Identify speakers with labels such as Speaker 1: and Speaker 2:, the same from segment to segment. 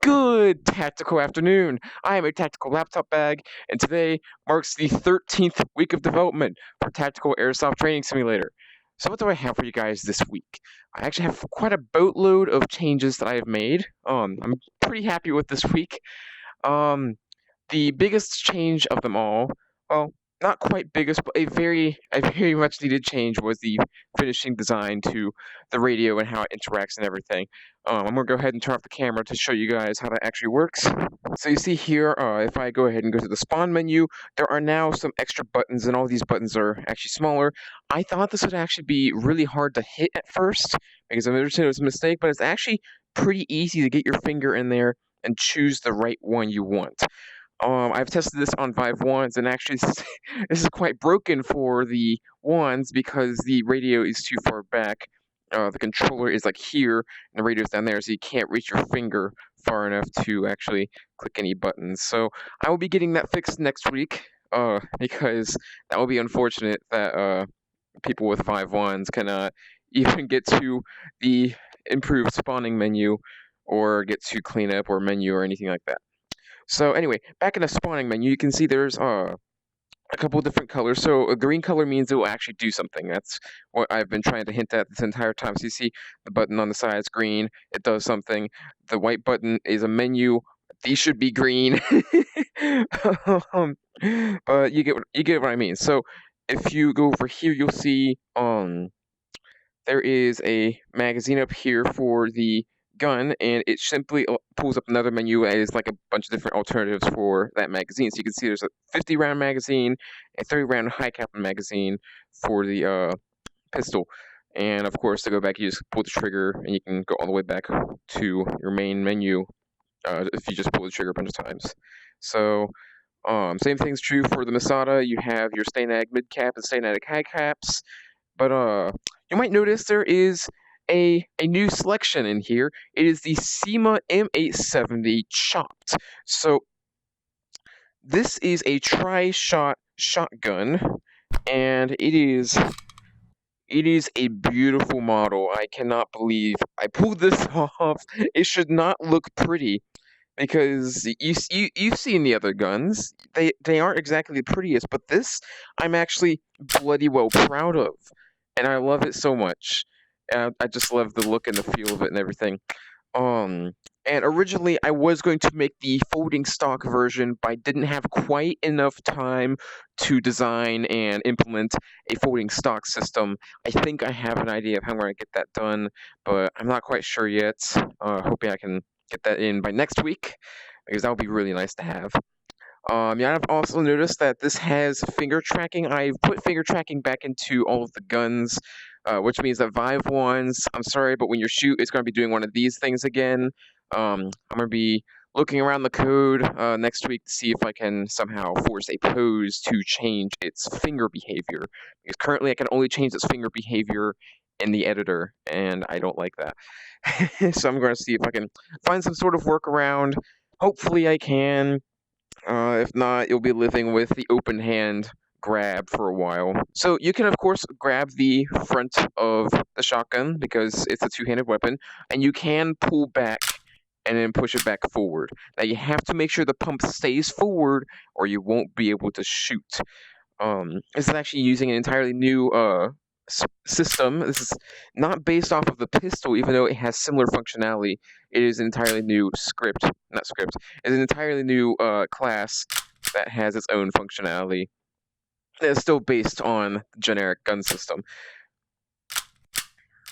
Speaker 1: Good tactical afternoon. I am a tactical laptop bag, and today marks the 13th week of development for Tactical Airsoft Training Simulator. So what do I have for you guys this week? I actually have quite a boatload of changes that I have made. I'm pretty happy with this week. The biggest change of them all, well, not quite biggest, but a very much needed change was the finishing design to the radio and how it interacts and everything. I'm gonna go ahead and turn off the camera to show you guys how that actually works. So you see here, if I go ahead and go to the spawn menu, there are now some extra buttons, and all these buttons are actually smaller. I thought this would actually be really hard to hit at first because I noticed it was a mistake, but it's actually pretty easy to get your finger in there and choose the right one you want. I've tested this on Vive ones, and actually this is quite broken for the ones because the radio is too far back. The controller is like here, and the radio is down there, so you can't reach your finger far enough to actually click any buttons. So I will be getting that fixed next week, because that will be unfortunate that people with Vive ones cannot even get to the improved spawning menu or get to cleanup or menu or anything like that. So anyway, back in the spawning menu, you can see there's a couple different colors. So a green color means it will actually do something. That's what I've been trying to hint at this entire time. So you see the button on the side is green. It does something. The white button is a menu. These should be green. But you get what I mean. So if you go over here, you'll see there is a magazine up here for the gun, and it simply pulls up another menu as like a bunch of different alternatives for that magazine. So you can see there's a 50-round magazine, a 30-round HI-CAPA magazine for the pistol. And of course, to go back, you just pull the trigger, and you can go all the way back to your main menu if you just pull the trigger a bunch of times. So same thing's true for the Masada. You have your Stainag mid-cap and Stainag high caps, but you might notice there is a new selection in here. It is the CIMA M870 Chopped. So this is a tri-shot shotgun, and it is a beautiful model. I cannot believe I pulled this off. It should not look pretty because you've seen the other guns. They aren't exactly the prettiest, but this I'm actually bloody well proud of, and I love it so much. I just love the look and the feel of it and everything. And originally I was going to make the folding stock version, but I didn't have quite enough time to design and implement a folding stock system. I think I have an idea of how I'm going to get that done, but I'm not quite sure yet. Hoping I can get that in by next week, because that would be really nice to have. Yeah, I've also noticed that this has finger tracking. I've put finger tracking back into all of the guns, which means that Vive ones, I'm sorry, but when you shoot, it's going to be doing one of these things again. I'm going to be looking around the code next week to see if I can somehow force a pose to change its finger behavior. Because currently I can only change its finger behavior in the editor, and I don't like that. So I'm going to see if I can find some sort of workaround. Hopefully I can. If not, you'll be living with the open hand grab for a while. So you can, of course, grab the front of the shotgun because it's a two-handed weapon, and you can pull back and then push it back forward. Now you have to make sure the pump stays forward, or you won't be able to shoot. This is actually using an entirely new system. This is not based off of the pistol, even though it has similar functionality. It is an entirely new it's an entirely new class that has its own functionality. It's still based on the generic gun system.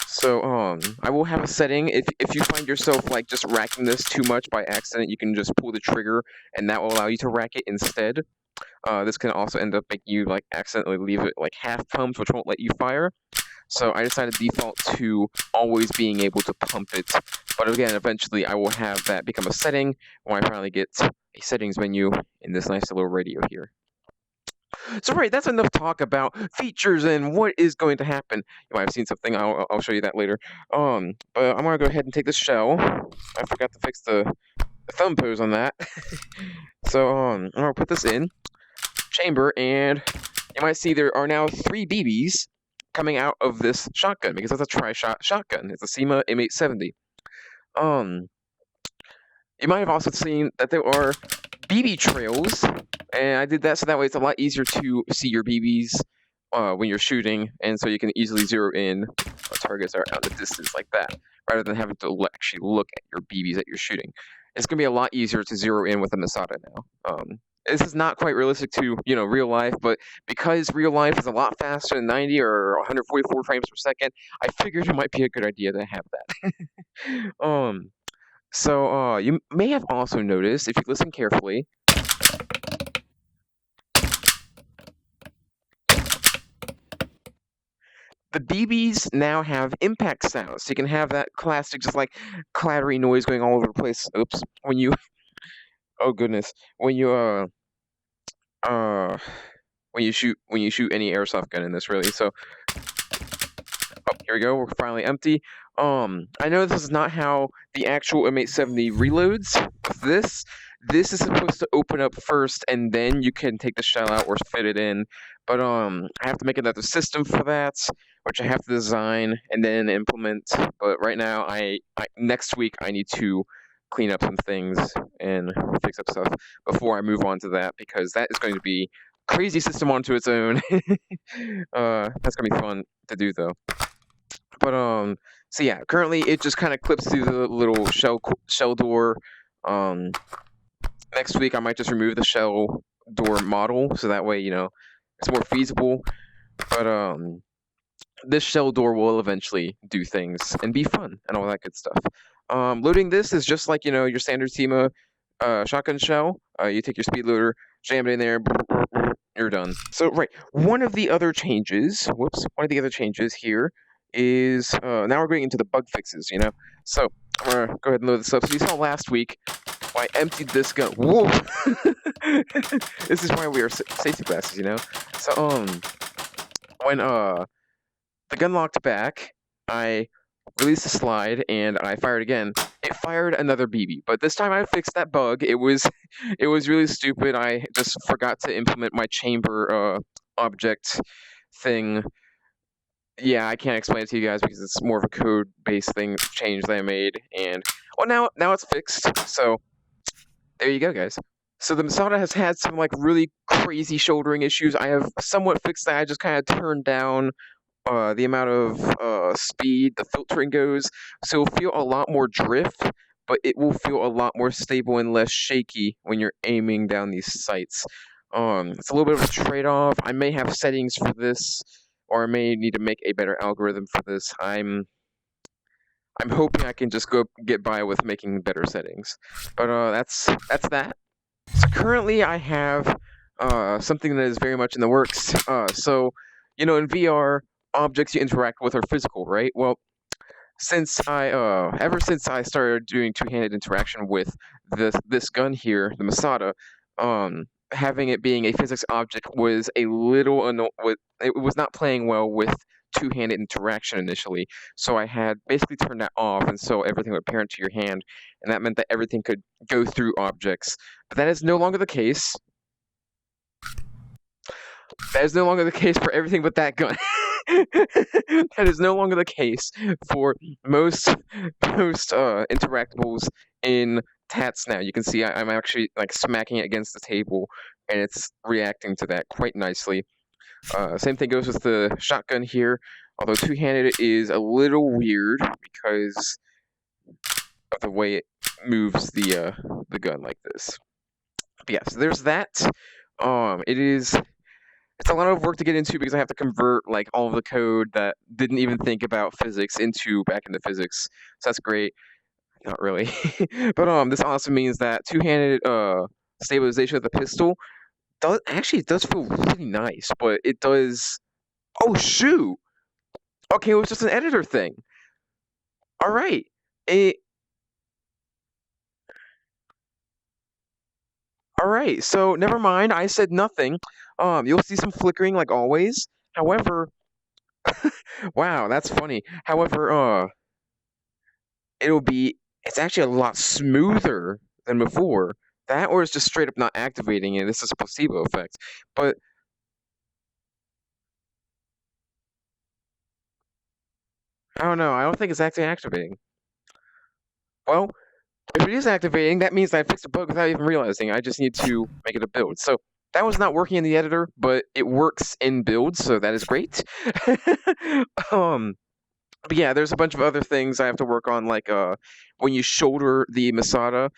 Speaker 1: So I will have a setting. If you find yourself like just racking this too much by accident, you can just pull the trigger, and that will allow you to rack it instead. This can also end up making you like accidentally leave it like half pumped, which won't let you fire. So I decided to default to always being able to pump it. But again, eventually I will have that become a setting when I finally get a settings menu in this nice little radio here. So right, that's enough talk about features and what is going to happen. You might have seen something. I'll show you that later. But I'm gonna go ahead and take this shell. I forgot to fix the thumb pose on that. So I'm gonna put this in chamber, and you might see there are now 3 BBs coming out of this shotgun because it's a tri-shot shotgun. It's a CIMA M870. You might have also seen that there are BB trails, and I did that so that way it's a lot easier to see your BBs when you're shooting, and so you can easily zero in on targets that are out in the distance like that, rather than having to actually look at your BBs that you're shooting. It's going to be a lot easier to zero in with a Masada now. This is not quite realistic to real life, but because real life is a lot faster than 90 or 144 frames per second, I figured it might be a good idea to have that. So you may have also noticed, if you listen carefully, the BBs now have impact sounds. So you can have that classic, just like clattery noise going all over the place. Oops. When you, oh goodness, when you uh, when you shoot any airsoft gun in this, really. So, oh, here we go. We're finally empty. I know this is not how the actual M870 reloads. With this is supposed to open up first, and then you can take the shell out or fit it in. But I have to make another system for that, which I have to design and then implement. But right now, next week I need to clean up some things and fix up stuff before I move on to that, because that is going to be a crazy system onto its own. That's gonna be fun to do though. But so yeah, currently it just kind of clips through the little shell door. Next week I might just remove the shell door model, so that way it's more feasible. But this shell door will eventually do things and be fun and all that good stuff. Loading this is just like your standard SEMA shotgun shell. You take your Speedloader, jam it in there, you're done. So right, one of the other changes here is now we're going into the bug fixes. So I'm gonna go ahead and load this up. So you saw last week I emptied this gun. Whoa! This is why we are safety glasses. So when the gun locked back, I released the slide and I fired again. It fired another BB, but this time I fixed that bug. It was really stupid. I just forgot to implement my chamber object thing. Yeah, I can't explain it to you guys because it's more of a code-based change that I made, and well, now it's fixed. So there you go, guys. So the Masada has had some really crazy shouldering issues. I have somewhat fixed that. I just kind of turned down the amount of speed the filtering goes, so it'll feel a lot more drift, but it will feel a lot more stable and less shaky when you're aiming down these sights. It's a little bit of a trade-off. I may have settings for this, or I may need to make a better algorithm for this. I'm hoping I can just go get by with making better settings. But that's that. So currently I have something that is very much in the works. So in VR, objects you interact with are physical, right? Well, ever since I started doing two-handed interaction with this gun here, the Masada, having it being a physics object was a little it was not playing well with two-handed interaction initially. So I had basically turned that off, and so everything would parent to your hand, and that meant that everything could go through objects. But that is no longer the case. That is no longer the case for everything but that gun. That is no longer the case for most interactables in TATS now. You can see I'm actually smacking it against the table, and it's reacting to that quite nicely. Same thing goes with the shotgun here. Although two-handed is a little weird because of the way it moves the gun like this. But yeah, so there's that. It's a lot of work to get into because I have to convert all of the code that didn't even think about physics back into physics. So that's great. Not really. But this also means that two-handed stabilization of the pistol it does feel really nice, but it does. Oh shoot! Okay, it was just an editor thing. All right. All right. So never mind. I said nothing. You'll see some flickering like always. However, wow, that's funny. However, it's actually a lot smoother than before. That or it's just straight up not activating and this is a placebo effect. But I don't know. I don't think it's actually activating. Well, if it is activating, that means I fixed a bug without even realizing. I just need to make it a build. So that was not working in the editor, but it works in build, so that is great. But yeah, there's a bunch of other things I have to work on, like when you shoulder the Masada,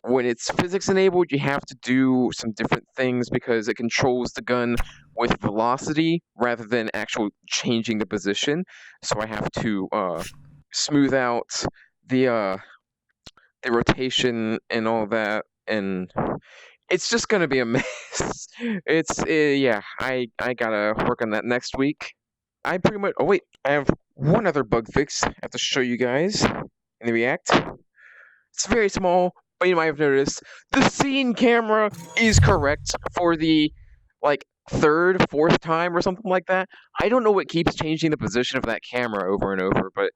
Speaker 1: when it's physics enabled, you have to do some different things because it controls the gun with velocity rather than actual changing the position. So I have to smooth out the rotation and all that, and it's just gonna be a mess. It's yeah, I gotta work on that next week. I pretty much. Oh wait, I have one other bug fix I have to show you guys in the React. It's very small, but you might have noticed the scene camera is correct for the like third, fourth time or something like that. I don't know what keeps changing the position of that camera over and over, but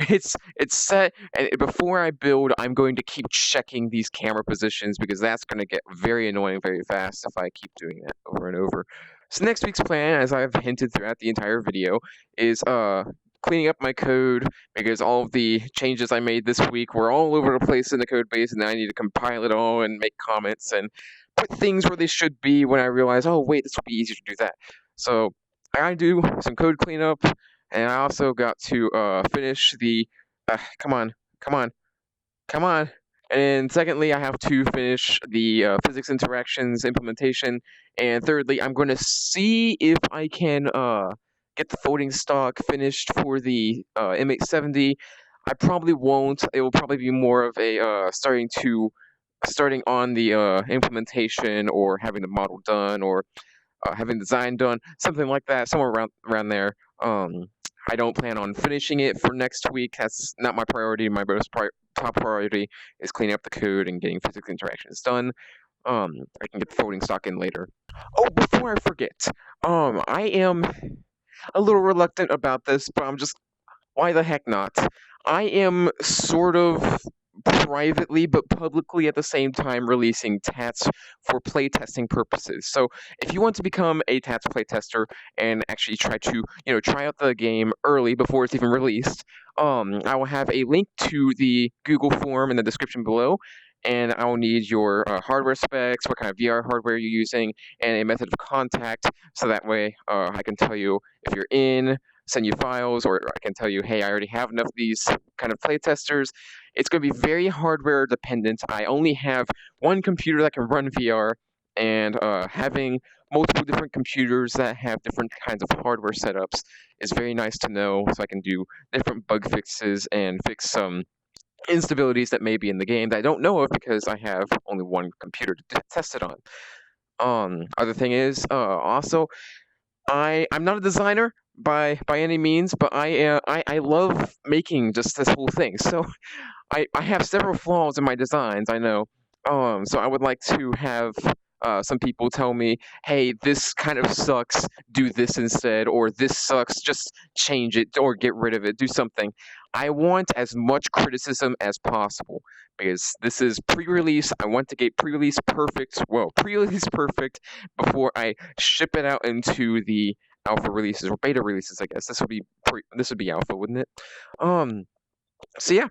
Speaker 1: it's set, and before I build, I'm going to keep checking these camera positions because that's going to get very annoying very fast if I keep doing that over and over. So next week's plan, as I've hinted throughout the entire video, is cleaning up my code because all of the changes I made this week were all over the place in the code base, and now I need to compile it all and make comments and put things where they should be when I realize, oh wait, this would be easier to do that. So I gotta do some code cleanup, and I also got to finish the come on, come on, come on. And secondly, I have to finish the physics interactions implementation. And thirdly, I'm going to see if I can get the folding stock finished for the M870. I probably won't. It will probably be more of a starting on the implementation or having the model done or having design done, something like that, somewhere around there. I don't plan on finishing it for next week. That's not my priority. My top priority is cleaning up the code and getting physics interactions done. I can get the folding stock in later. Oh, before I forget, I am a little reluctant about this, but I'm just why the heck not? I am sort of privately but publicly at the same time releasing TATS for playtesting purposes. So if you want to become a TATS playtester and actually try to, try out the game early before it's even released, I will have a link to the Google form in the description below. And I will need your hardware specs, what kind of VR hardware you're using, and a method of contact. So that way I can tell you if you're in, send you files, or I can tell you, hey, I already have enough of these kind of playtesters. It's going to be very hardware dependent. I only have one computer that can run VR, and having multiple different computers that have different kinds of hardware setups is very nice to know, so I can do different bug fixes and fix some instabilities that may be in the game that I don't know of because I have only one computer to test it on. Other thing is, also, I'm not a designer by any means, but I love making just this whole thing. So I have several flaws in my designs, I know. So I would like to have some people tell me, hey, this kind of sucks, do this instead, or this sucks, just change it or get rid of it, do something. I want as much criticism as possible because this is pre-release. I want to get pre-release perfect before I ship it out into the alpha releases or beta releases, I guess. This would be alpha, wouldn't it? So yeah,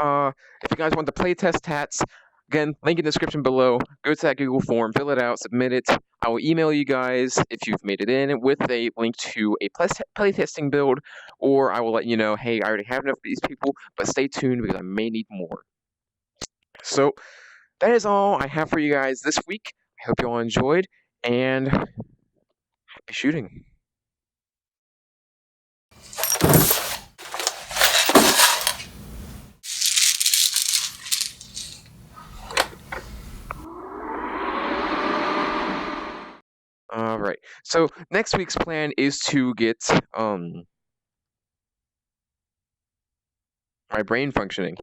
Speaker 1: if you guys want to playtest TATS, again, link in the description below. Go to that Google form, fill it out, submit it. I will email you guys if you've made it in with a link to a playtesting build, or I will let you know, hey, I already have enough of these people, but stay tuned because I may need more. So that is all I have for you guys this week. I hope you all enjoyed, and happy shooting. All right. So next week's plan is to get my brain functioning.